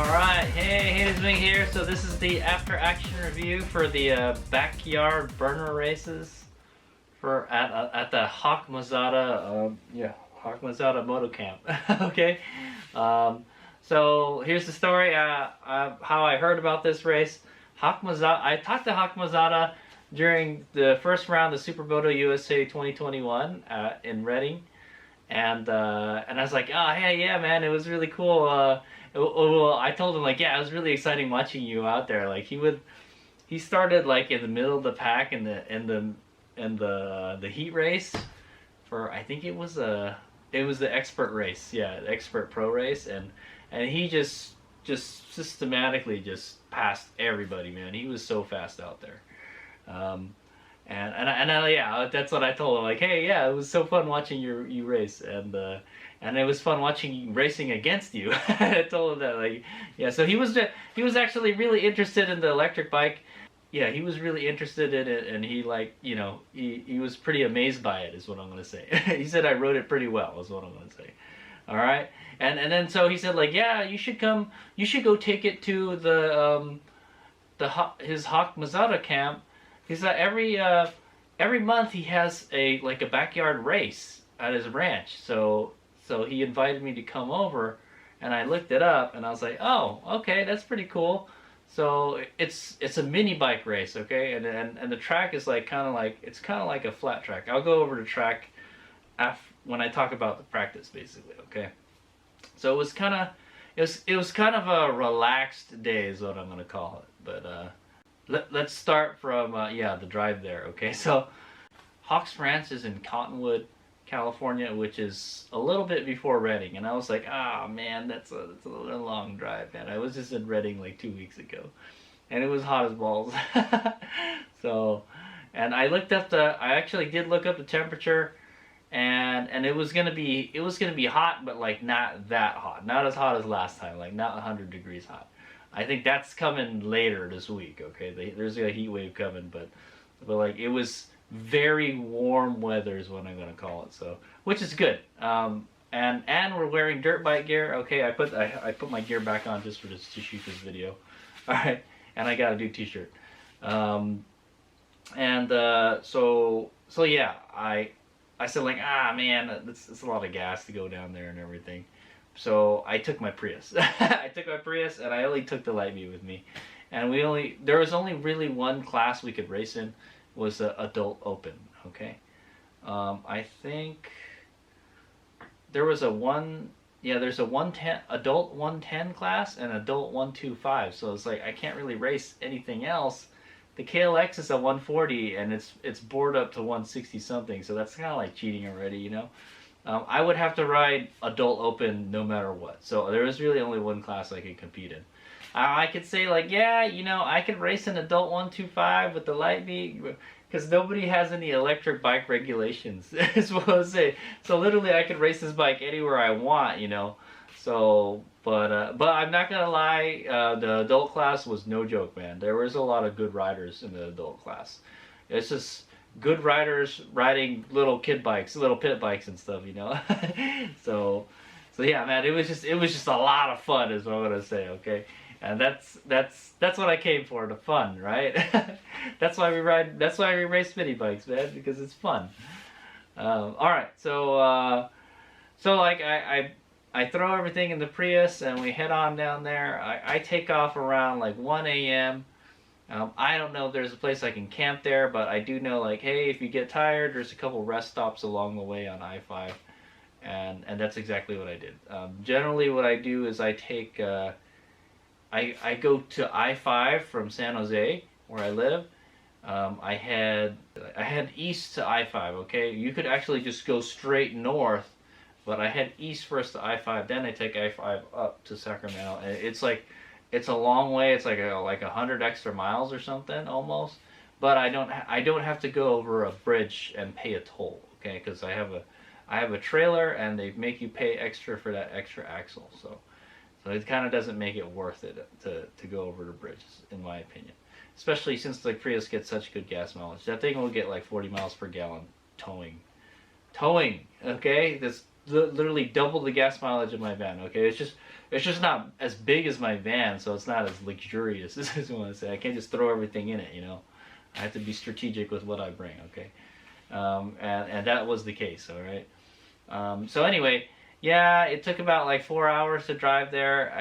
Alright, hey, it's me here. So this is the after action review for the backyard burner races for at the Hawk Mazzotta, Hawk Mazzotta Moto Camp. Okay, so here's the story. How I heard about this race. Hawk Mazzotta. I talked to Hawk Mazzotta during the first round of Super Moto USA 2021 in Reading. And I was like, oh, hey, yeah, man, it was really cool. Well, I told him, like, yeah, it was really exciting watching you out there. Like, he started like in the middle of the pack in the heat race for, I think it was the expert race, yeah, the expert pro race, and he just systematically just passed everybody, man. He was so fast out there. Yeah, that's what I told him. Like, hey, yeah, it was so fun watching you race, and it was fun watching you racing against you. I told him that, like, yeah. So he was actually really interested in the electric bike. Yeah, he was really interested in it, and he, like, you know, he was pretty amazed by it, is what I'm gonna say. He said I rode it pretty well, is what I'm gonna say. All right, and then so he said, like, yeah, you should come, you should go take it to his Hawk Mazzotta camp. He said every month he has a backyard race at his ranch. So he invited me to come over, and I looked it up, and I was like, oh, okay, that's pretty cool. So it's a mini bike race, okay, and the track is like kind of like a flat track. I'll go over the track when I talk about the practice, basically, okay. So it was kind of a relaxed day, is what I'm gonna call it, but. Let's start from the drive there. Okay, so Hawks Ranch is in Cottonwood, California, which is a little bit before Reading, and I was like, ah, man, that's a long drive, man. I was just in Reading like 2 weeks ago, and it was hot as balls. So, and I actually did look up the temperature, and it was gonna be hot, but like not that hot, not as hot as last time, like not 100 degrees hot. I think that's coming later this week, okay? There's a heat wave coming, but like, it was very warm weather is what I'm gonna call it, so, which is good. And we're wearing dirt bike gear. Okay, I put my gear back on just to shoot this video. All right, and I got a new t-shirt. So yeah, I said, like, ah, man, it's a lot of gas to go down there and everything. So I took my Prius. I took my Prius, and I only took the Lightbeat with me. And there was only really one class we could race in, was the adult open. Okay, I think there was there's a 110 adult 110 class and adult 125. So it's like I can't really race anything else. The KLX is a 140, and it's bored up to 160 something. So that's kind of like cheating already, you know. I would have to ride adult open no matter what. So there was really only one class I could compete in. I could say, like, yeah, you know, I could race an adult 125 with the Lightbeat, because nobody has any electric bike regulations, is what I would say. So literally I could race this bike anywhere I want, you know. So, but I'm not gonna lie, the adult class was no joke, man. There was a lot of good riders in the adult class. It's just good riders riding little kid bikes, little pit bikes and stuff, you know. so yeah, man, it was just a lot of fun, is what I'm gonna say, okay. And that's what I came for, the fun, right? That's why we race mini bikes, man, because it's fun. All right, so like I throw everything in the Prius, and we head on down there. I take off around like 1 a.m. I don't know if there's a place I can camp there, but I do know, like, hey, if you get tired, there's a couple rest stops along the way on I-5, and that's exactly what I did. Generally, what I do is I take, I go to I-5 from San Jose, where I live. I head east to I-5. Okay, you could actually just go straight north, but I head east first to I-5, then I take I-5 up to Sacramento, and it's a long way. It's like 100 extra miles or something almost, but I don't have to go over a bridge and pay a toll, okay? Because I have a trailer, and they make you pay extra for that extra axle. So it kind of doesn't make it worth it to go over the bridge, in my opinion. Especially since the Prius gets such good gas mileage. That thing will get like 40 miles per gallon towing. Okay, literally double the gas mileage of my van. Okay, it's just not as big as my van, so it's not as luxurious as I want to say. I can't just throw everything in it, you know. I have to be strategic with what I bring. Okay, and that was the case. All right. So anyway, yeah, it took about like 4 hours to drive there.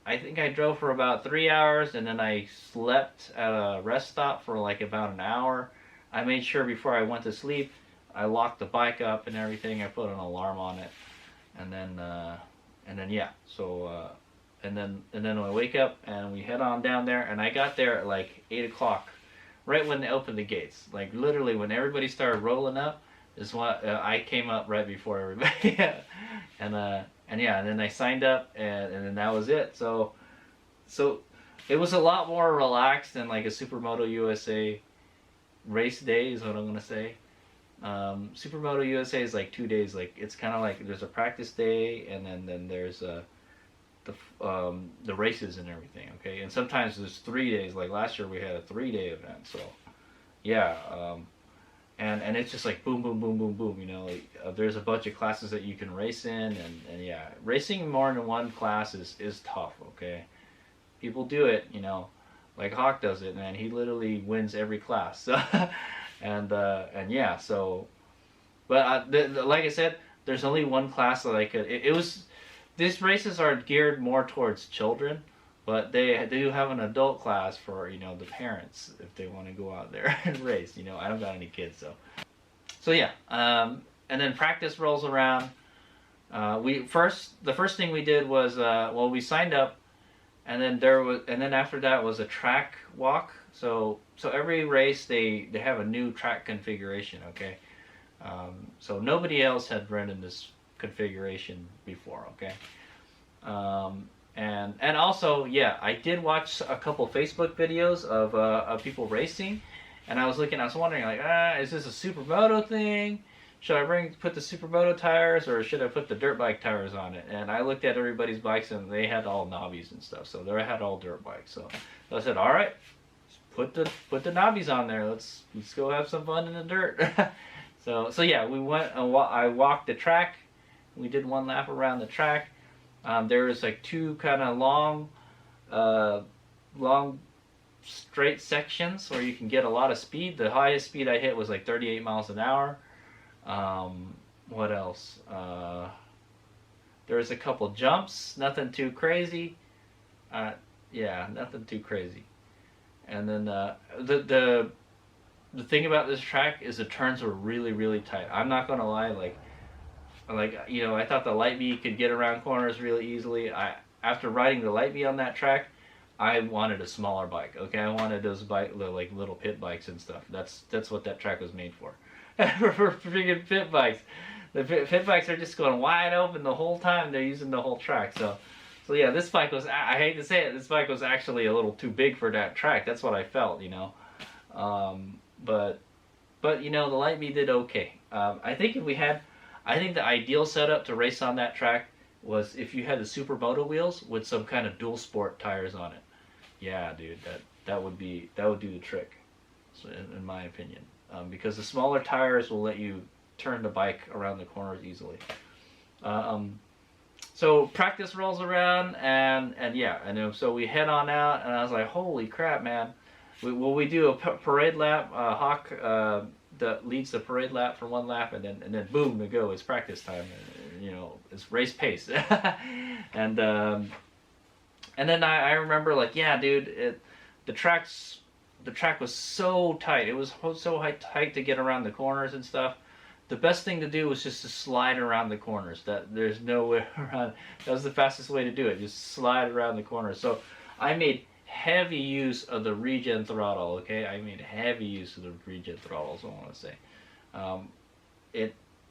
I think I drove for about 3 hours, and then I slept at a rest stop for like about an hour. I made sure before I went to sleep, I locked the bike up and everything. I put an alarm on it, and then yeah. So and then when I wake up and we head on down there, and I got there at like 8 o'clock, right when they opened the gates. Like literally when everybody started rolling up, is what I came up right before everybody. And yeah, and then I signed up, and then that was it. So it was a lot more relaxed than like a Supermoto USA race day is what I'm gonna say. Supermoto USA is like 2 days. Like it's kind of like there's a practice day, and then there's the races and everything. Okay, and sometimes there's 3 days. Like last year we had a 3-day event. So yeah, and it's just like boom, boom, boom, boom, boom. You know, like, there's a bunch of classes that you can race in, and yeah, racing more than one class is tough. Okay, people do it. You know, like Hawk does it, man. He literally wins every class. So, and yeah, so, but like I said, there's only one class that I could. It was these races are geared more towards children. But they do have an adult class for, you know, the parents if they want to go out there and race. You know, I don't got any kids, so yeah. And then practice rolls around. The first thing we did was we signed up, and then after that was a track walk. So every race they have a new track configuration. Okay, so nobody else had ridden this configuration before. Okay. And also, yeah, I did watch a couple Facebook videos of people racing, and I was wondering, like, is this a Supermoto thing? Should I put the Supermoto tires, or should I put the dirt bike tires on it? And I looked at everybody's bikes, and they had all knobbies and stuff, so they had all dirt bikes. So I said, all right, put the knobbies on there. Let's go have some fun in the dirt. So yeah, we went. I walked the track. We did one lap around the track. There was like two kind of long straight sections where you can get a lot of speed. The highest speed I hit was like 38 miles an hour. What else? There was a couple jumps, nothing too crazy. Yeah, nothing too crazy. And then the thing about this track is the turns were really, really tight. I'm not gonna lie, like you know, I thought the Light Bee could get around corners really easily. After riding the Light Bee on that track, I wanted a smaller bike. Okay, I wanted those like little pit bikes and stuff. That's what that track was made for. For freaking pit bikes. The pit bikes are just going wide open the whole time. They're using the whole track. So yeah, this bike was. I hate to say it, this bike was actually a little too big for that track. That's what I felt, you know. But you know, the Light Bee did okay. I think the ideal setup to race on that track was if you had the Supermoto wheels with some kind of dual sport tires on it. Yeah, dude, that would do the trick, so in my opinion, because the smaller tires will let you turn the bike around the corners easily. So practice rolls around, and yeah, and so we head on out, and I was like, holy crap, man! We do a parade lap. Hawk that leads the parade lap for one lap, and then boom, we go. It's practice time. You know, it's race pace. And then I remember, like, yeah, dude, the track was so tight. It was so tight to get around the corners and stuff. The best thing to do was just to slide around the corners. That there's no way around. That was the fastest way to do it. Just slide around the corners. So I made heavy use of the regen throttle. Okay, I made heavy use of the regen throttle. Is what I want to say.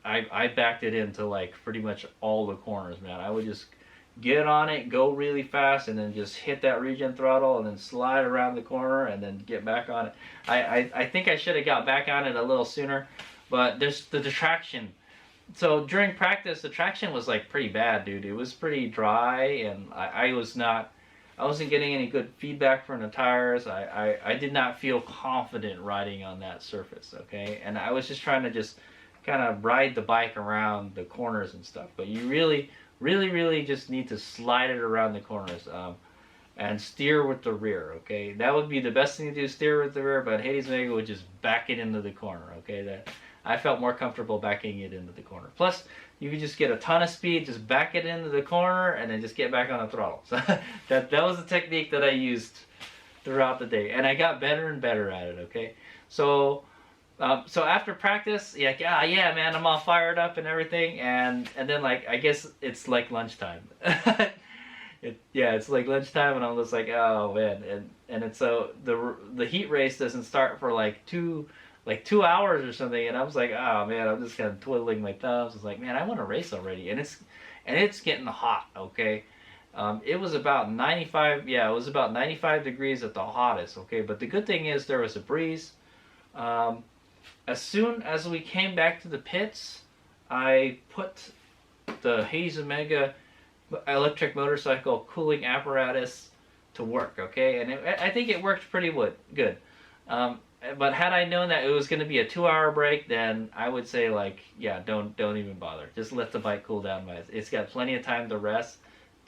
I backed it into like pretty much all the corners, man. I would just get on it, go really fast, and then just hit that regen throttle, and then slide around the corner, and then get back on it. I think I should have got back on it a little sooner, but there's the traction. So during practice, the traction was like pretty bad, dude. It was pretty dry, and I wasn't getting any good feedback from the tires. I did not feel confident riding on that surface, okay? And I was just trying to just kind of ride the bike around the corners and stuff. But you really just need to slide it around the corners. And steer with the rear, okay? That would be the best thing to do, steer with the rear, but Hades Omega would just back it into the corner, okay? That I felt more comfortable backing it into the corner. Plus, you could just get a ton of speed, just back it into the corner, and then just get back on the throttle. So that was the technique that I used throughout the day, and I got better and better at it, okay? So after practice, yeah, man, I'm all fired up and everything, and then, like, I guess it's like lunchtime. It's like lunchtime, and I'm just like, oh man, and it's so the heat race doesn't start for like 2 hours or something, and I was like, oh man, I'm just kind of twiddling my thumbs. It's like, man, I want to race already, and it's getting hot, okay. It was about 95, it was about 95 degrees at the hottest, okay. But the good thing is there was a breeze. As soon as we came back to the pits, I put the Hades Omega electric motorcycle cooling apparatus to work, okay, and I think it worked pretty good. But had I known that it was going to be a 2-hour break, then I would say, like, yeah, don't even bother. Just let the bike cool down. It's got plenty of time to rest.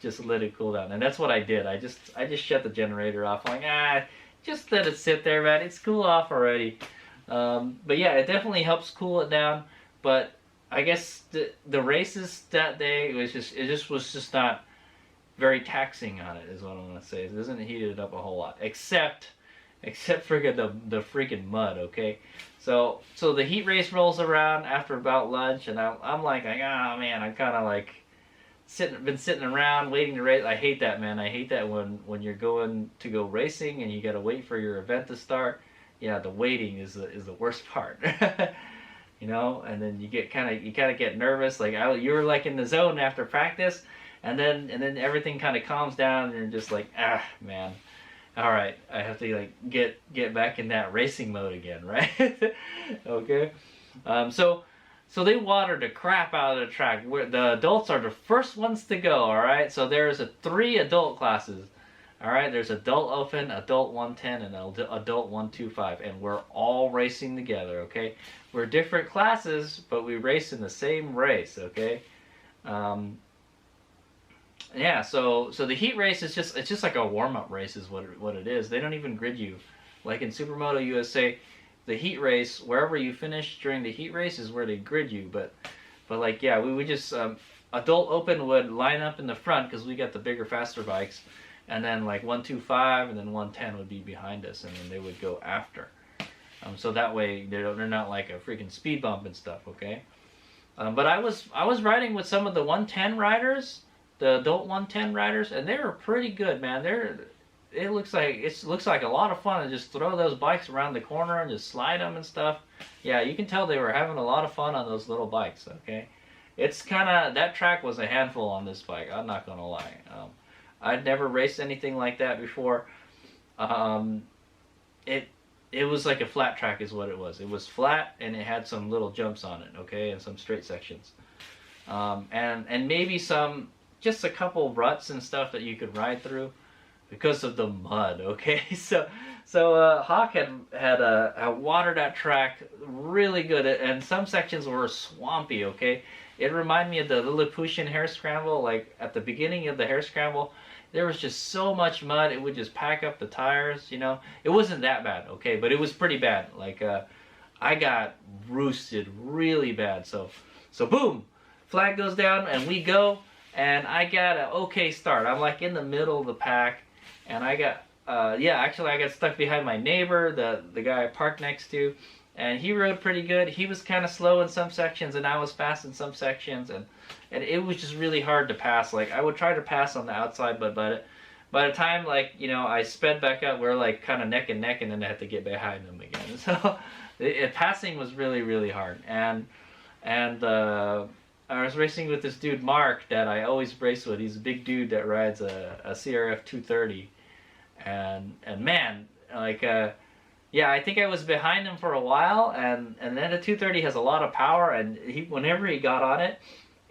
Just let it cool down, and that's what I did. I just shut the generator off. I'm like, just let it sit there, man. It's cool off already. But yeah, it definitely helps cool it down. But I guess the races that day, it was just not very taxing on it, is what I'm gonna say. It doesn't heat it up a whole lot, except for the freaking mud. Okay, so the heat race rolls around after about lunch, and I'm like, oh man, I'm kind of like been sitting around waiting to race. I hate that, man. I hate that when you're going to go racing and you gotta wait for your event to start. Yeah, the waiting is the worst part. You know, and then you kind of get nervous. Like you were like in the zone after practice, and then everything kind of calms down, and you're just like, man, all right, I have to like get back in that racing mode again, right? Okay, so they watered the crap out of the track. The adults are the first ones to go. All right, so there's 3 adult classes. All right, there's adult open, adult 110, and adult 125, and we're all racing together, okay? We're different classes, but we race in the same race, okay? Yeah, so the heat race is just like a warm-up race is what it is. They don't even grid you. Like in Supermoto USA, the heat race, wherever you finish during the heat race is where they grid you, but like, yeah, we would just, adult open would line up in the front because we got the bigger, faster bikes. And then like 125 and then 110 would be behind us, and then they would go after. So that way they're not like a freaking speed bump and stuff, okay? But I was riding with some of the 110 riders, the adult 110 riders, and they were pretty good, man. It looks like a lot of fun to just throw those bikes around the corner and just slide them and stuff. Yeah, you can tell they were having a lot of fun on those little bikes, okay? It's that track was a handful on this bike. I'm not gonna lie. I'd never raced anything like that before. It was like a flat track is what it was. It was flat and it had some little jumps on it, okay, and some straight sections. And maybe just a couple ruts and stuff that you could ride through because of the mud, okay? So Hawk had watered that track really good, and some sections were swampy, okay? It reminded me of the Lilliputian hare scramble. Like at the beginning of the hare scramble, there was just so much mud, it would just pack up the tires, you know. It wasn't that bad, okay, but it was pretty bad. Like I got roosted really bad. So boom, flag goes down and we go, and I got an okay start. I'm like in the middle of the pack, and I got actually I got stuck behind my neighbor, the guy I parked next to. And he rode pretty good. He was kind of slow in some sections, and I was fast in some sections, and it was just really hard to pass. Like I would try to pass on the outside, but by the time, like, you know, I sped back up, we're like kind of neck and neck, and then I had to get behind him again. So passing was really, really hard. And I was racing with this dude Mark that I always race with. He's a big dude that rides a CRF 230, and man, like yeah, I think I was behind him for a while, and then the 230 has a lot of power, and whenever he got on it,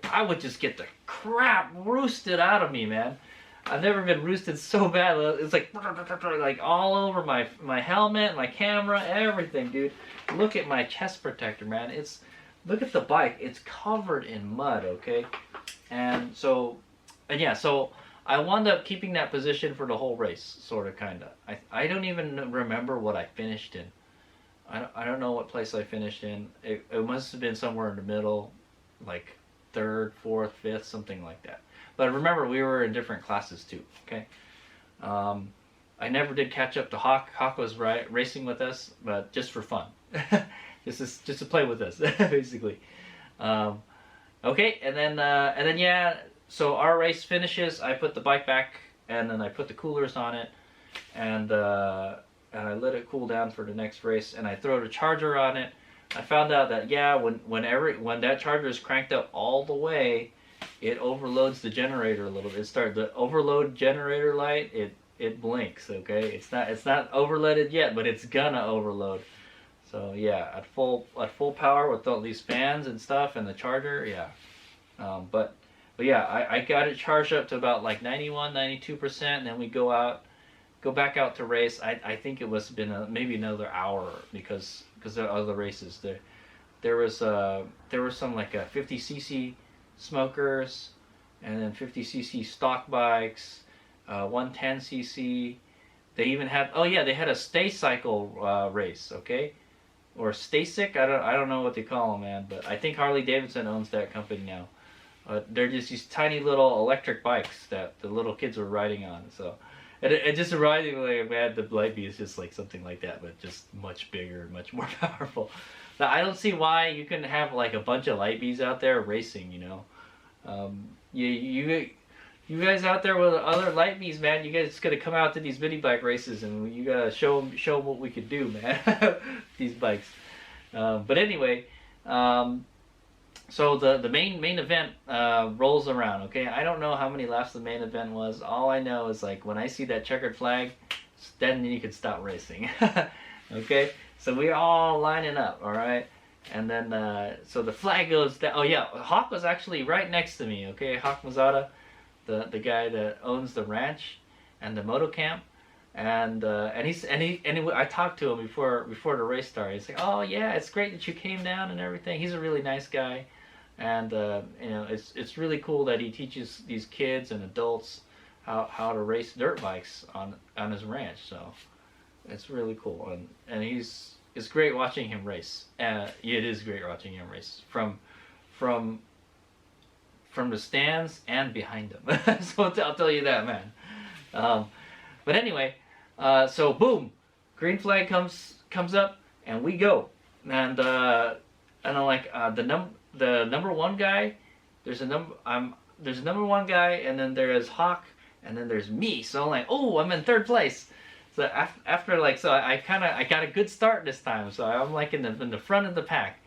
I would just get the crap roosted out of me, man. I've never been roosted so bad. It's like all over my helmet, my camera, everything, dude. Look at my chest protector, man. It's look at the bike. It's covered in mud, okay? And yeah, so I wound up keeping that position for the whole race, sort of, kind of. I don't even remember what I finished in. I don't know what place I finished in. It must have been somewhere in the middle, like third, fourth, fifth, something like that. But remember, we were in different classes too, okay? I never did catch up to Hawk. Hawk was racing with us, but just for fun. just to play with us, basically. Okay, and then yeah, so our race finishes. I put the bike back, and then I put the coolers on it, and I let it cool down for the next race, and I throw the charger on it. I found out that yeah, when that charger is cranked up all the way, it overloads the generator a little bit. The overload generator light. It blinks. Okay, it's not overloaded yet, but it's gonna overload. So yeah, at full power with all these fans and stuff and the charger, yeah. But yeah, I got it charged up to about like 91, 92%, and then we go back out to race. I think it was been maybe another hour because of other races. There was some like 50cc smokers, and then 50cc stock bikes, 110cc. They even had they had a stay cycle race, okay, or stay sick. I don't know what they call them, man. But I think Harley Davidson owns that company now. They're just these tiny little electric bikes that the little kids were riding on. So it just reminded me, like, man, the Lightbee is just like something like that, but just much bigger and much more powerful. Now, I don't see why you couldn't have like a bunch of Lightbees out there racing, you know. You guys out there with other Lightbees, man, you guys gotta come out to these mini bike races, and you gotta show them what we could do, man. These bikes. But anyway, so the main event rolls around. Okay, I don't know how many laps the main event was. All I know is, like, when I see that checkered flag, then you can stop racing. Okay, so we're all lining up. All right. And then, so the flag goes down. Oh yeah, Hawk was actually right next to me. Okay, Hawk Mazzotta, the guy that owns the ranch and the moto camp, and I talked to him before the race started. He's like, oh yeah, it's great that you came down and everything. He's a really nice guy, and you know, it's really cool that he teaches these kids and adults how to race dirt bikes on his ranch. So it's really cool, and it's great watching him race. It is great watching him race from the stands and behind him. So I'll tell you that, man. But anyway, so boom, green flag comes up, and we go. And I'm like, the number one guy. There's a number one guy, and then there is Hawk, and then there's me. So I'm like, oh, I'm in third place. So after like, so I got a good start this time. So I'm like in the front of the pack,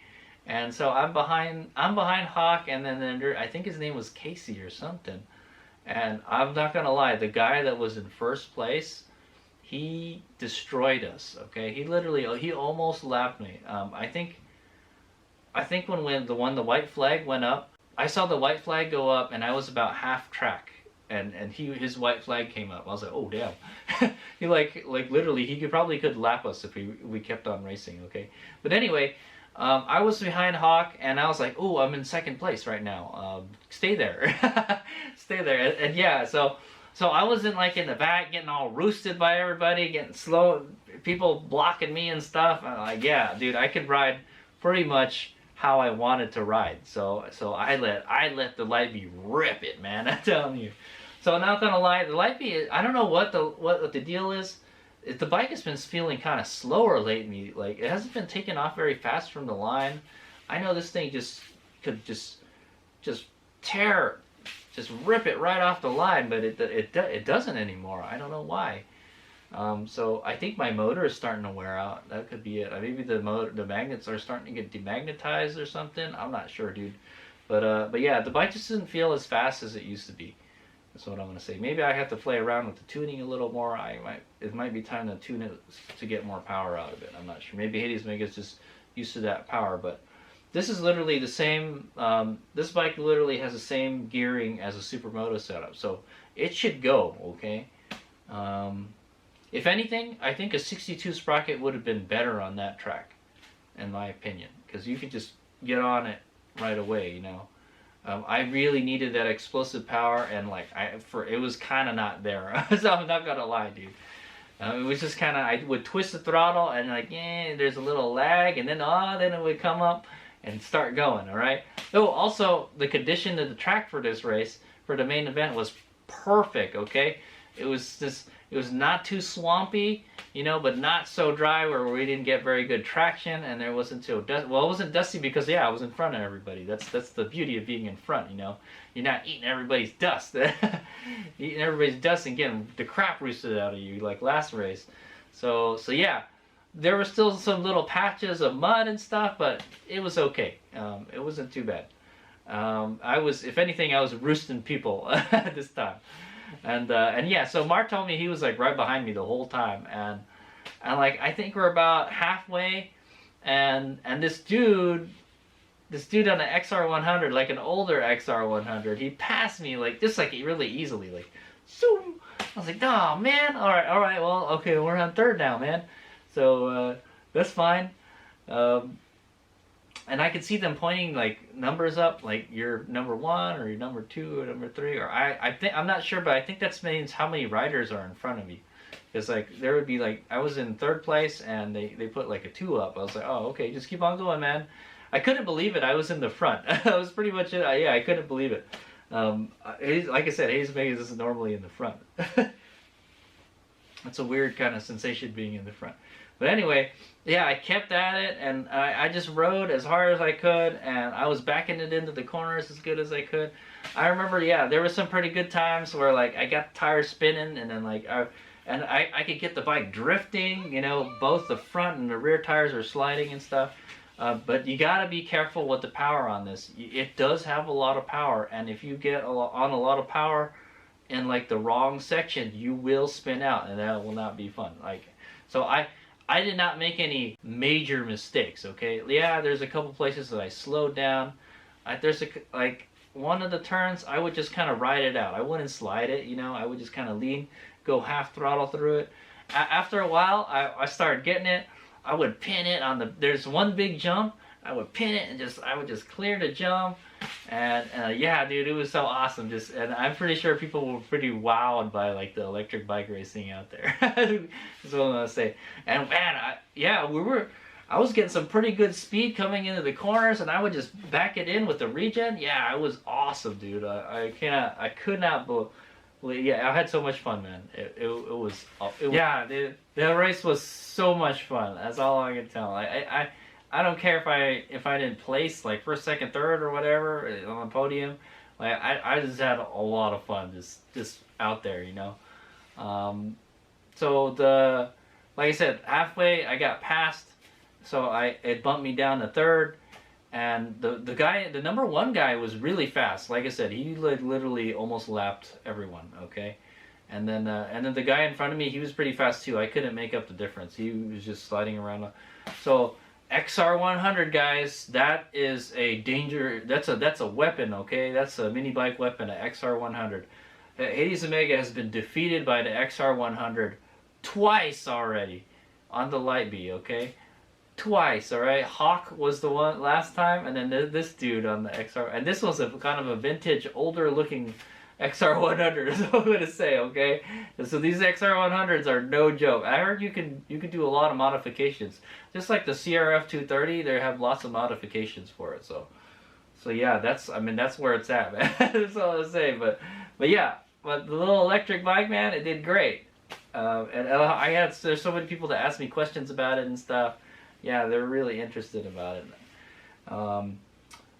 and so I'm behind Hawk, and then I think his name was Casey or something. And I'm not gonna lie, the guy that was in first place, he destroyed us. Okay, he almost lapped me. I think when the white flag went up, I saw the white flag go up, and I was about half track. And his white flag came up. I was like, oh damn. He like literally he could lap us if we kept on racing, okay? But anyway, I was behind Hawk, and I was like, oh, I'm in second place right now. Stay there. Stay there. And yeah, so I wasn't like in the back getting all roosted by everybody, getting slow, people blocking me and stuff. I'm like, yeah, dude, I could ride pretty much how I wanted to ride. So I let the Lightbee rip it, man. I'm telling you. So I'm not gonna lie, the Lightbee, I don't know what the deal is. The bike has been feeling kind of slower lately. Like, it hasn't been taking off very fast from the line. I know this thing could just rip it right off the line, but it doesn't anymore. I don't know why. So I think my motor is starting to wear out. That could be it. Maybe the magnets are starting to get demagnetized or something. I'm not sure, dude. But yeah, the bike just doesn't feel as fast as it used to be. That's what I'm gonna say. Maybe I have to play around with the tuning a little more. It might be time to tune it to get more power out of it. I'm not sure. Maybe Hades Mega's just used to that power, but this is literally the same. This bike literally has the same gearing as a Supermoto setup, so it should go okay. If anything, I think a 62 sprocket would have been better on that track, in my opinion, because you could just get on it right away, you know. I really needed that explosive power, and like it was kind of not there. So I'm not gonna lie, dude. It was just kind of, I would twist the throttle and like, yeah, there's a little lag, and then it would come up and start going. All right. Oh, also the condition of the track for this race, for the main event, was perfect. Okay, it was not too swampy, you know, but not so dry where we didn't get very good traction, and there wasn't too well, it wasn't dusty because I was in front of everybody. That's the beauty of being in front, you know. You're not eating everybody's dust, eating everybody's dust and getting the crap roosted out of you like last race. So yeah, there were still some little patches of mud and stuff, but it was okay. It wasn't too bad. If anything, I was roosting people this time. And yeah, so Mark told me he was like right behind me the whole time, and like I think we're about halfway, and this dude on an XR100, like an older XR100, he passed me like just like really easily, like zoom. I was like, oh man, all right, well, okay, we're on third now, man. So that's fine. And I could see them pointing like numbers up, like you're number 1 or you're number 2 or number 3, or I think, I'm not sure, but I think that means how many riders are in front of me. Because like there would be like, I was in 3rd place and they put like a 2 up. I was like, oh, okay, just keep on going, man. I couldn't believe it. I was in the front. That was pretty much it. Yeah, I couldn't believe it. Like I said, Hayes Vegas is normally in the front. It's a weird kind of sensation being in the front. But anyway, yeah, I kept at it, and I just rode as hard as I could, and I was backing it into the corners as good as I could. I remember, yeah, there were some pretty good times where like I got the tires spinning, and then like I could get the bike drifting, you know, both the front and the rear tires are sliding and stuff. But you gotta be careful with the power on this. It does have a lot of power, and if you get on a lot of power in like the wrong section, you will spin out, and that will not be fun. Like, so I did not make any major mistakes, okay? Yeah, there's a couple places that I slowed down. There's like one of the turns, I would just kind of ride it out. I wouldn't slide it, you know? I would just kind of lean, go half throttle through it. After a while, I started getting it. I would pin it on there's one big jump. I would pin it and I would just clear the jump. And yeah, dude, it was so awesome. And I'm pretty sure people were pretty wowed by like the electric bike racing out there. That's what I'm gonna say. And man, I was getting some pretty good speed coming into the corners, and I would just back it in with the regen. Yeah, it was awesome, dude. I could not believe. Yeah, I had so much fun, man. Yeah, the race was so much fun. That's all I can tell. I don't care if I didn't place like 1st, 2nd, 3rd or whatever on the podium. Like I just had a lot of fun just out there, you know. So like I said, halfway I got passed, so it bumped me down to 3rd, and the number 1 guy was really fast. Like I said, he literally almost lapped everyone. Okay. And then the guy in front of me, he was pretty fast too. I couldn't make up the difference. He was just sliding around. So XR100, guys, that is a danger. That's a weapon, okay? That's a mini bike weapon, an XR100. Hades Omega has been defeated by the XR100 twice already on the Light B, okay? Twice, all right? Hawk was the one last time, and then this dude on the XR, and this was a kind of a vintage, older looking XR100 is what I'm gonna say, okay? So these XR100s are no joke. I heard you can do a lot of modifications. Just like the CRF 230, they have lots of modifications for it. So yeah, that's where it's at, man. That's all I'm saying. But yeah, but the little electric bike, man, it did great. And there's so many people that ask me questions about it and stuff. Yeah, they're really interested about it.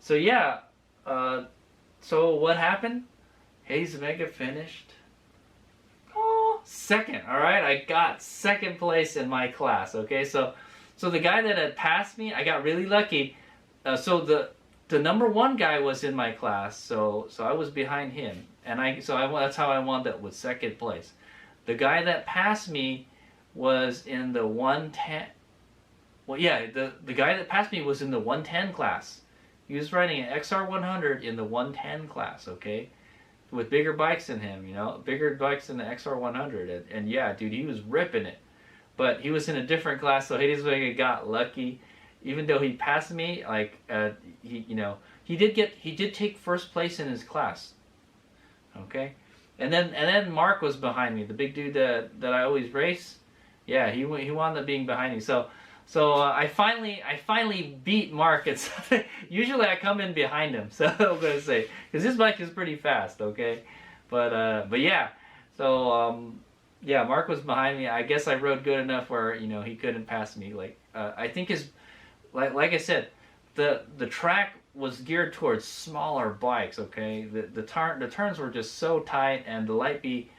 So yeah, so what happened? Hayes Omega finished 2nd. All right, I got 2nd place in my class. Okay, so the guy that had passed me, I got really lucky. So the number 1 guy was in my class, so I was behind him, and that's how I wound up with 2nd place. The guy that passed me was in the 110. Well, yeah, the guy that passed me was in the 110 class. He was riding an XR100 in the 110 class. Okay. With bigger bikes than him, you know, bigger bikes than the XR100, and yeah, dude, he was ripping it. But he was in a different class, so Hades Vega got lucky, even though he passed me, like he did take first place in his class. Okay, and then Mark was behind me, the big dude that I always race. Yeah, he wound up being behind me. I finally beat Mark. It's usually I come in behind him. So I'm gonna say because his bike is pretty fast. Okay, but yeah. Yeah, Mark was behind me. I guess I rode good enough where he couldn't pass me. Like I think his like I said, the track was geared towards smaller bikes. Okay, the turns were just so tight, and the light bee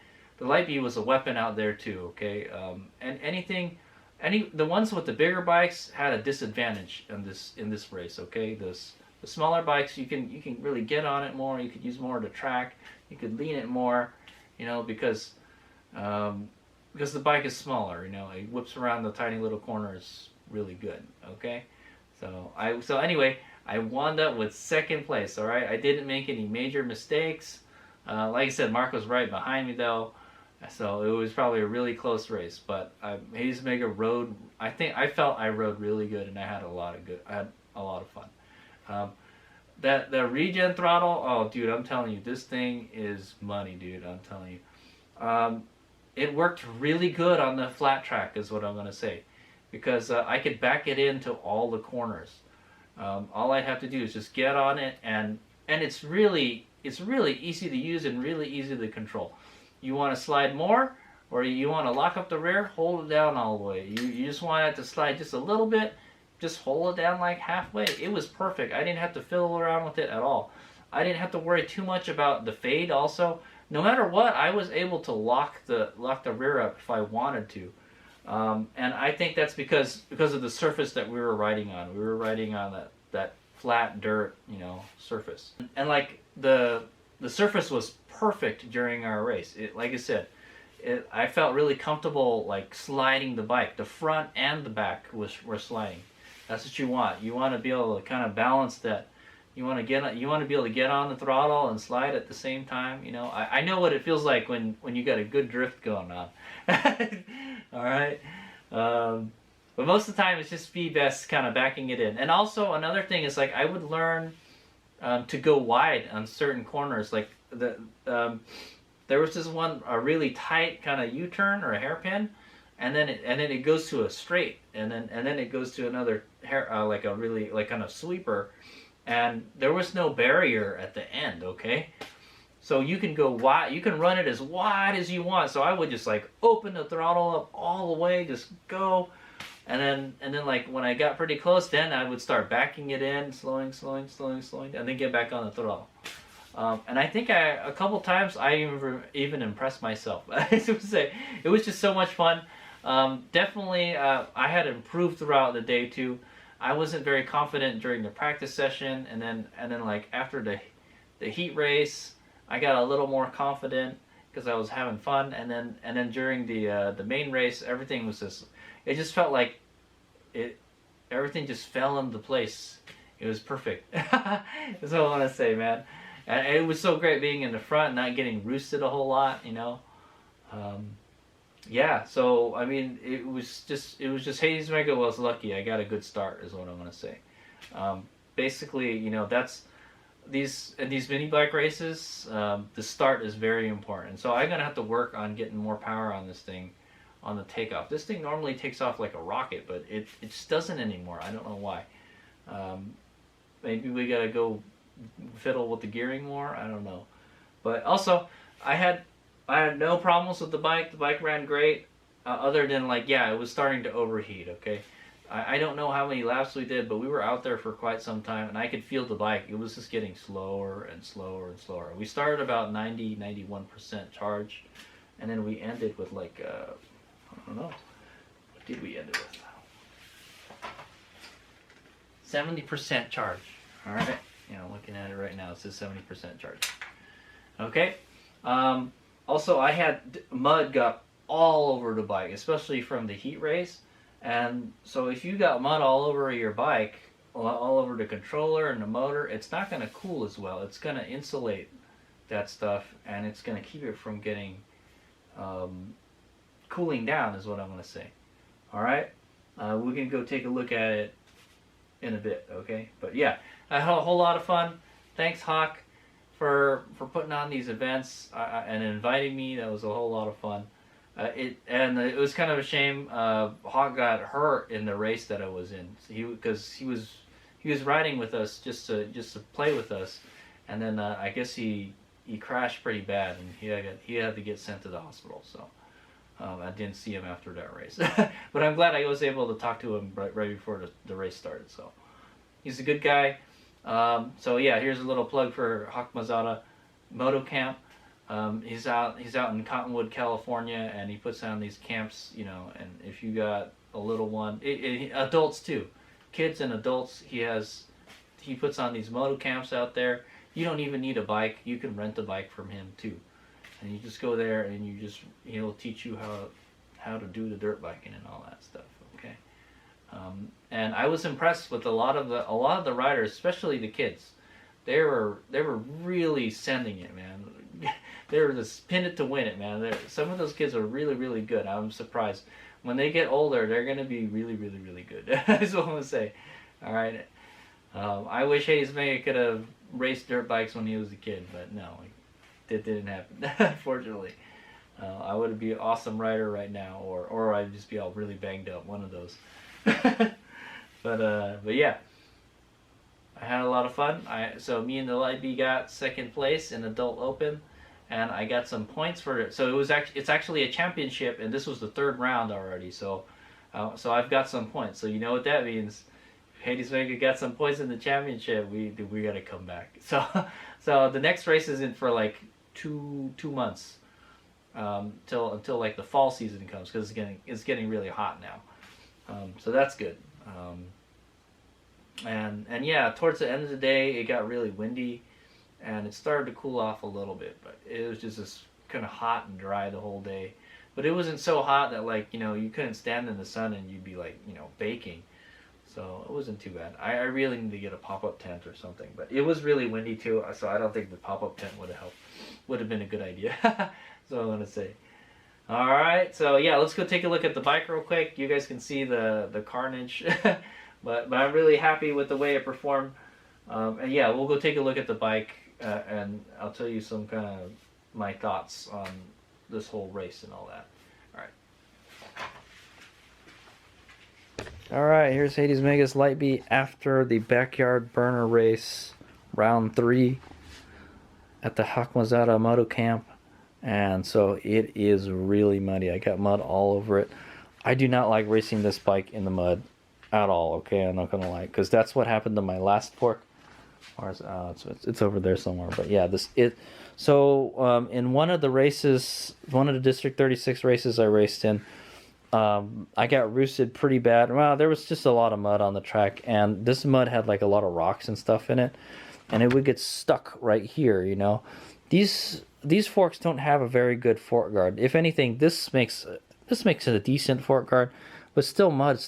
was a weapon out there too. Okay, and the ones with the bigger bikes had a disadvantage in this race. Okay, the smaller bikes you can really get on it more. You could use more of the track. You could lean it more, because the bike is smaller. It whips around the tiny little corners really good. Okay, so anyway, I wound up with second place. All right, I didn't make any major mistakes. Like I said, Mark was right behind me though. So it was probably a really close race, but Hayes Mega rode. I felt I rode really good, and I had a lot of fun. That the regen throttle, oh dude, I'm telling you, this thing is money, dude. I'm telling you, it worked really good on the flat track, is what I'm gonna say, because I could back it into all the corners. All I'd have to do is just get on it, and it's really easy to use and really easy to control. You want to slide more, or you want to lock up the rear, hold it down all the way. You just want it to slide just a little bit, just hold it down like halfway. It was perfect. I didn't have to fiddle around with it at all. I didn't have to worry too much about the fade also. No matter what, I was able to lock the rear up if I wanted to. And I think that's because of the surface that we were riding on. We were riding on that flat dirt, surface. And like the surface was perfect during our race. Like I said, I felt really comfortable like sliding the bike. The front and the back were sliding. That's what you want. You want to be able to kind of balance that. You want to be able to get on the throttle and slide at the same time. I know what it feels like when you got a good drift going on. All right. But most of the time it's just speed best kind of backing it in. And also another thing is like I would learn to go wide on certain corners. Like there was this one, a really tight kind of U-turn or a hairpin, and then it goes to a straight, and then it goes to another like a really like kind of sweeper, and there was no barrier at the end. Okay, so you can go wide, you can run it as wide as you want. So I would just like open the throttle up all the way, just go. And then like when I got pretty close, then I would start backing it in, slowing, and then get back on the throttle. And I think a couple times I even impressed myself. It was just so much fun. Definitely, I had improved throughout the day too. I wasn't very confident during the practice session, and then like after the heat race, I got a little more confident because I was having fun. And then during the main race, everything was just. It just felt like everything just fell into place. It was perfect. That's what I want to say, man. And it was so great being in the front, not getting roosted a whole lot, Yeah, so I mean, it was just Hayes Mega was lucky. I got a good start, is what I'm gonna say. Basically, that's these mini bike races. The start is very important. So I'm gonna have to work on getting more power on this thing. On the takeoff. This thing normally takes off like a rocket, but it just doesn't anymore. I don't know why. Maybe we gotta go fiddle with the gearing more. I don't know. But also, I had no problems with the bike. The bike ran great, other than like it was starting to overheat. Okay, I don't know how many laps we did, but we were out there for quite some time, and I could feel the bike. It was just getting slower and slower and slower. We started about 91% charge, and then we ended with like. I don't know. What did we end it with? 70% charge. All right. Looking at it right now, it says 70% charge. Okay. Also, I had mud got all over the bike, especially from the heat race. And so if you got mud all over your bike, all over the controller and the motor, it's not going to cool as well. It's going to insulate that stuff, and it's going to keep it from getting cooling down, is what I'm going to say. All right, we can go take a look at it in a bit. Okay, but yeah, I had a whole lot of fun. Thanks, Hawk, for putting on these events and inviting me. That was a whole lot of fun. It was kind of a shame. Hawk got hurt in the race that I was in. So he was riding with us just to play with us, and then I guess he crashed pretty bad, and he had to get sent to the hospital. So I didn't see him after that race, but I'm glad I was able to talk to him right before the race started. So he's a good guy. So yeah, here's a little plug for Hawk Mazzotta Moto Camp. He's out in Cottonwood, California, and he puts on these camps, you know. And if you got a little one, adults too, kids and adults, he puts on these moto camps out there. You don't even need a bike; you can rent a bike from him too, and you just go there and he'll teach you how to do the dirt biking and all that stuff. Okay, and I was impressed with a lot of the riders, especially the kids. They were really sending it, man. They were just pin it to win it, man. Some of those kids are really, really good. I'm surprised. When they get older, they're going to be really, really, really good. That's what I'm going to say. All right. I wish Hades Mega could have raced dirt bikes when he was a kid, but no, it didn't happen, unfortunately. I would be an awesome rider right now, or I'd just be all really banged up, one of those. But yeah. I had a lot of fun. So me and the Light B got second place in Adult Open, and I got some points for it. So it's actually a championship, and this was the third round already. So I've got some points. So you know what that means. Hades Mega got some points in the championship. We got to come back. So the next race is in for like two months, until like the fall season comes, because it's getting really hot now. So that's good. And yeah, towards the end of the day, it got really windy, and it started to cool off a little bit, but it was just this kind of hot and dry the whole day. But it wasn't so hot that, like, you know, you couldn't stand in the sun and you'd be like, you know, baking. So it wasn't too bad. I really need to get a pop-up tent or something, but it was really windy too, so I don't think the pop-up tent would have helped. Would have been a good idea. So I'm gonna say. All right, so yeah, let's go take a look at the bike real quick. You guys can see the carnage. But I'm really happy with the way it performed. And yeah, we'll go take a look at the bike, and I'll tell you some kind of my thoughts on this whole race and all that. All right, here's Hades Mega's Light B after the backyard burner race, round 3 at the Hawk Mazzotta Moto Camp. And so it is really muddy. I got mud all over it. I do not like racing this bike in the mud at all, okay? I'm not gonna lie, because that's what happened to my last fork. Or it's over there somewhere. But yeah, in one of the races, one of the District 36 races I raced in, I got roosted pretty bad. Well, there was just a lot of mud on the track, and this mud had like a lot of rocks and stuff in it, and it would get stuck right here, you know. These forks don't have a very good fork guard. If anything, this makes it a decent fork guard. But still, mud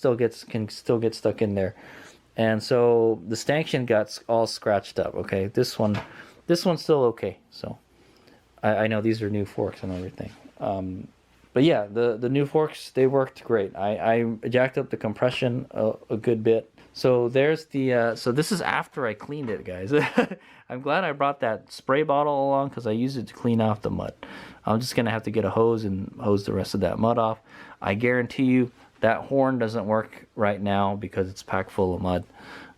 can still get stuck in there, and so the stanchion got all scratched up. Okay, this one's still okay. So I know these are new forks and everything. But yeah, the new forks, they worked great. I jacked up the compression a good bit. So there's the so this is after I cleaned it, guys. I'm glad I brought that spray bottle along, because I used it to clean off the mud. I'm just gonna have to get a hose and hose the rest of that mud off. I guarantee you, that horn doesn't work right now because it's packed full of mud.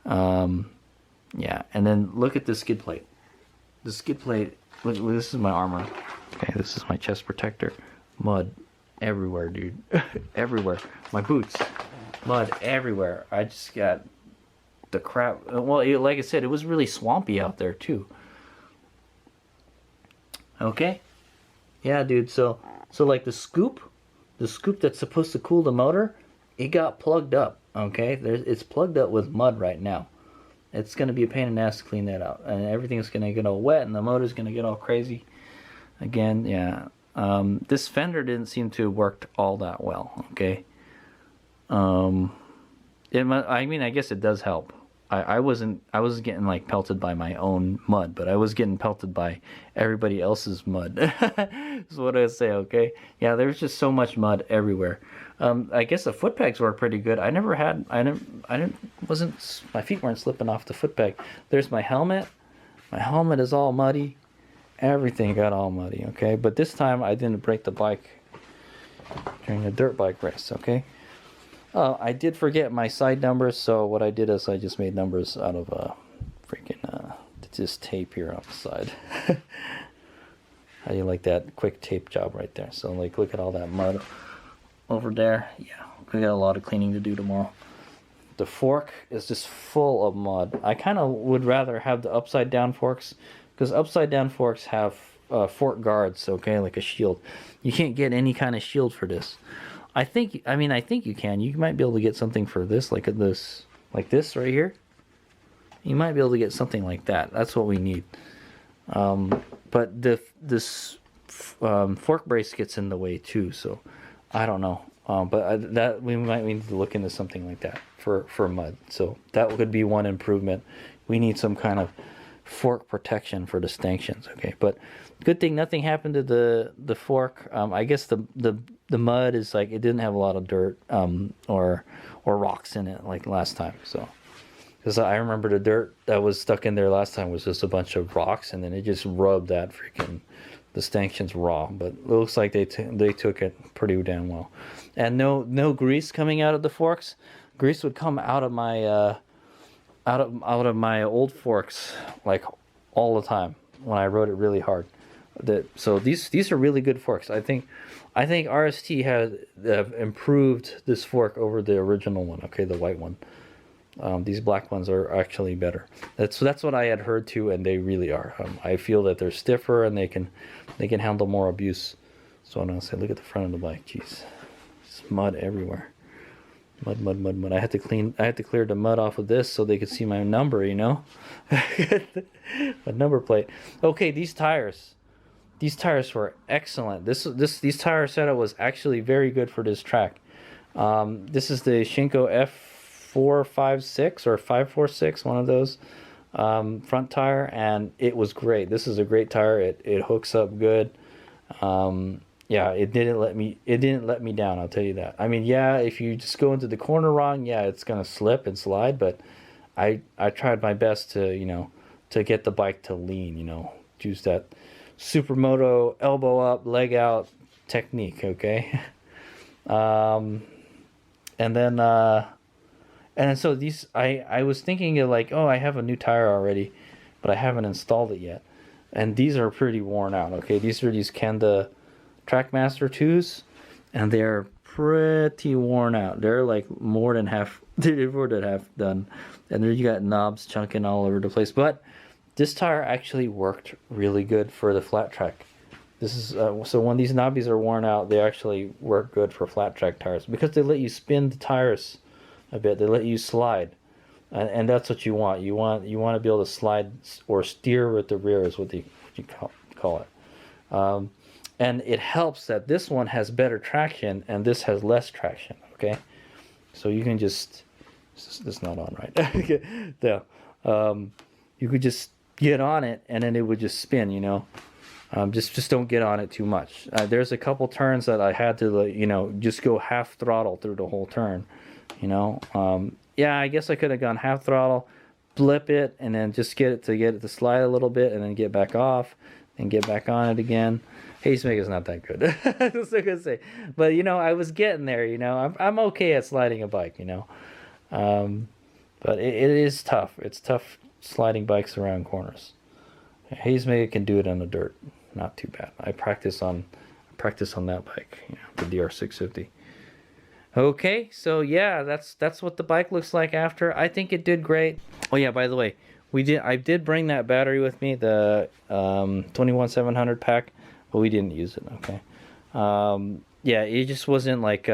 Yeah, and then look at the skid plate. The skid plate, this is my armor. Okay, this is my chest protector. Mud everywhere, dude. Everywhere. My boots. Mud everywhere. I just got the crap. Well, like I said, it was really swampy out there too. Okay. Yeah, dude, so like the scoop that's supposed to cool the motor, it got plugged up, okay? It's plugged up with mud right now. It's going to be a pain in the ass to clean that out. And everything's going to get all wet, and the motor's going to get all crazy. Again, yeah. This fender didn't seem to have worked all that well, okay? I mean, I guess it does help. I wasn't getting like pelted by my own mud, but I was getting pelted by everybody else's mud. Is what I say, okay? Yeah, there's just so much mud everywhere. I guess the foot pegs were pretty good. My feet weren't slipping off the foot peg. There's my helmet. My helmet is all muddy. Everything got all muddy, okay? But this time I didn't break the bike during the dirt bike race, okay? I did forget my side numbers, so what I did is I just made numbers out of freaking just tape here on the side. How do you like that quick tape job right there? So like, look at all that mud over there. Yeah, we got a lot of cleaning to do tomorrow. The fork is just full of mud. I kind of would rather have the upside down forks, because upside down forks have fork guards, okay, like a shield. You can't get any kind of shield for this. I think you can. You might be able to get something for this, like this right here. You might be able to get something like that. That's what we need. But this fork brace gets in the way too, so I don't know. But we might need to look into something like that for mud. So that could be one improvement. We need some kind of fork protection for the stanchions, okay? But good thing nothing happened to the fork. I guess the mud is like, it didn't have a lot of dirt or rocks in it like last time. So because I remember the dirt that was stuck in there last time was just a bunch of rocks, and then it just rubbed that freaking the stanchions raw. But it looks like they took it pretty damn well. And no grease coming out of the forks. Grease would come out of my out of my old forks like all the time when I rode it really hard. So these are really good forks. I think RST have improved this fork over the original one. Okay, the white one. These black ones are actually better. That's what I had heard too, and they really are. I feel that they're stiffer and they can handle more abuse. So I'm gonna say, look at the front of the bike. Jeez, it's mud everywhere. Mud. I had to clear the mud off of this so they could see my number, you know? My number plate. Okay, these tires were excellent. These tire setup was actually very good for this track. This is the Shinko F456 or 546, one of those front tire, and it was great. This is a great tire. It hooks up good. Yeah, it didn't let me down, I'll tell you that. I mean, yeah, if you just go into the corner wrong, yeah, it's gonna slip and slide, but I tried my best to get the bike to lean, use that supermoto elbow up, leg out technique, okay? And then so these, I was thinking of like, oh, I have a new tire already, but I haven't installed it yet. And these are pretty worn out, okay? These are these Kenda Trackmaster 2s, and they're pretty worn out. They're like more than half done, and there you got knobs chunking all over the place. But this tire actually worked really good for the flat track. This is so when these knobbies are worn out, they actually work good for flat track tires because they let you spin the tires a bit. They let you slide, and that's what you want. You want to be able to slide or steer with the rear is what you call it. And it helps that this one has better traction and this has less traction, okay? So you can just... This is not on right. Yeah. You could just get on it and then it would just spin, Just don't get on it too much. There's a couple turns that I had to, just go half throttle through the whole turn, Yeah, I guess I could have gone half throttle, blip it, and then just get it to slide a little bit and then get back off and get back on it again. Pacemaker's not that good. I was gonna say, but I was getting there. I'm okay at sliding a bike. But it is tough. It's tough sliding bikes around corners. Hazemaker can do it on the dirt, not too bad. I practice on that bike, the DR650. Okay, so yeah, that's what the bike looks like after. I think it did great. Oh yeah, by the way, I did bring that battery with me, the 21700 pack. But we didn't use it, okay? Yeah, it just wasn't like...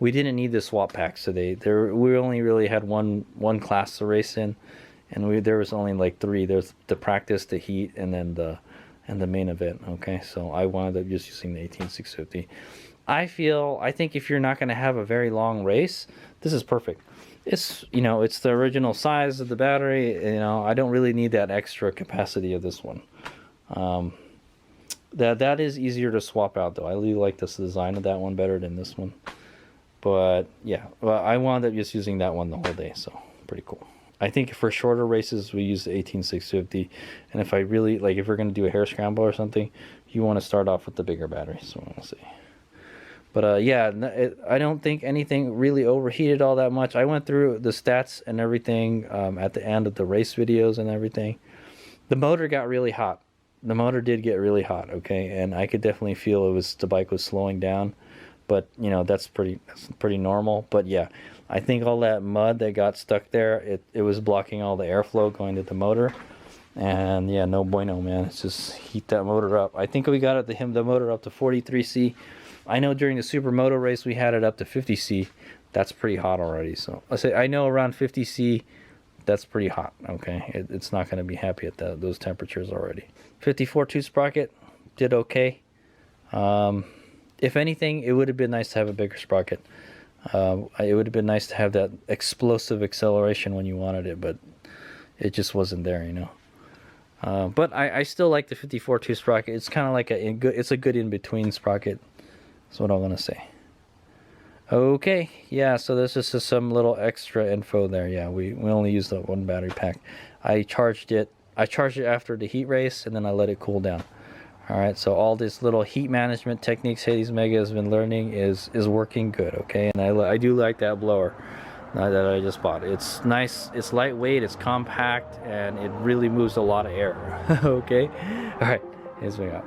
we didn't need the swap packs today. We only really had one class to race in, and there was only like 3. There's the practice, the heat, and then the main event, okay? So I wound up just using the 18650. I think if you're not going to have a very long race, this is perfect. It's, you know, it's the original size of the battery. You know, I don't really need that extra capacity of this one. That is easier to swap out though. I really like this design of that one better than this one. But yeah, well, I wound up just using that one the whole day, so pretty cool. I think for shorter races we use the 18650, and if I really like, if we're gonna do a hair scramble or something, you want to start off with the bigger battery. So we'll see. But yeah, I don't think anything really overheated all that much. I went through the stats and everything at the end of the race videos and everything. The motor got really hot. The motor did get really hot, okay, and I could definitely feel the bike was slowing down. But you know, that's pretty normal. But yeah, I think all that mud that got stuck there, it was blocking all the airflow going to the motor. And yeah, no bueno, man. It's just heat that motor up. I think we got the motor up to 43C. I know during the Supermoto race we had it up to 50C. That's pretty hot already. So I know around 50C, that's pretty hot. Okay, it's not going to be happy at those temperatures already. 54.2 sprocket did okay. If anything, it would have been nice to have a bigger sprocket. It would have been nice to have that explosive acceleration when you wanted it, but it just wasn't there, you know. But I still like the 54.2 sprocket. It's kind of like it's a good in-between sprocket. That's what I'm gonna say. Okay, yeah, so this is just some little extra info there. Yeah, we only used the one battery pack. I charged it after the heat race, and then I let it cool down. All right, so all this little heat management techniques Hades Mega has been learning is working good, okay? And I do like that blower that I just bought. It's nice, it's lightweight, it's compact, and it really moves a lot of air, okay? All right, here's what we got.